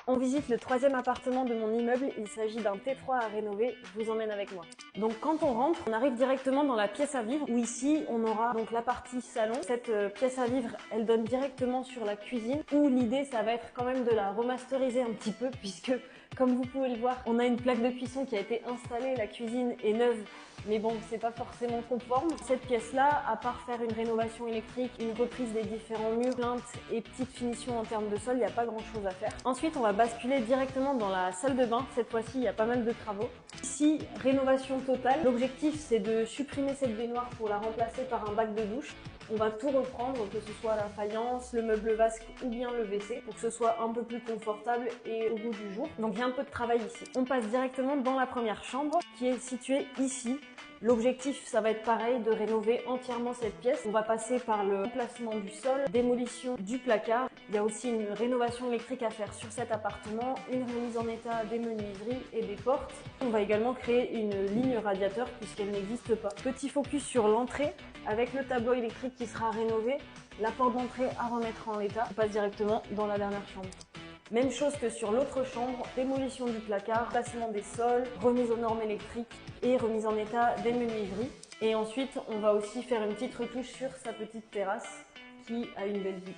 On visite le troisième appartement de mon immeuble, il s'agit d'un T3 à rénover, je vous emmène avec moi. Donc quand on rentre, on arrive directement dans la pièce à vivre où ici on aura donc la partie salon. Cette pièce à vivre, elle donne directement sur la cuisine où l'idée ça va être quand même de la remasteriser un petit peu puisque comme vous pouvez le voir, on a une plaque de cuisson qui a été installée, la cuisine est neuve. Mais bon, c'est pas forcément conforme. Cette pièce-là, à part faire une rénovation électrique, une reprise des différents murs, plaintes et petites finitions en termes de sol, il n'y a pas grand-chose à faire. Ensuite, on va basculer directement dans la salle de bain. Cette fois-ci, il y a pas mal de travaux. Ici, rénovation totale. L'objectif, c'est de supprimer cette baignoire pour la remplacer par un bac de douche. On va tout reprendre, que ce soit la faïence, le meuble vasque ou bien le WC, pour que ce soit un peu plus confortable et au goût du jour. Donc il y a un peu de travail ici. On passe directement dans la première chambre qui est située ici. L'objectif, ça va être pareil, de rénover entièrement cette pièce. On va passer par le remplacement du sol, démolition du placard. Il y a aussi une rénovation électrique à faire sur cet appartement, une remise en état des menuiseries et des portes. On va également créer une ligne radiateur puisqu'elle n'existe pas. Petit focus sur l'entrée avec le tableau électrique qui sera rénové, la porte d'entrée à remettre en état. On passe directement dans la dernière chambre. Même chose que sur l'autre chambre, démolition du placard, placement des sols, remise aux normes électriques et remise en état des menuiseries. Et ensuite, on va aussi faire une petite retouche sur sa petite terrasse qui a une belle vue.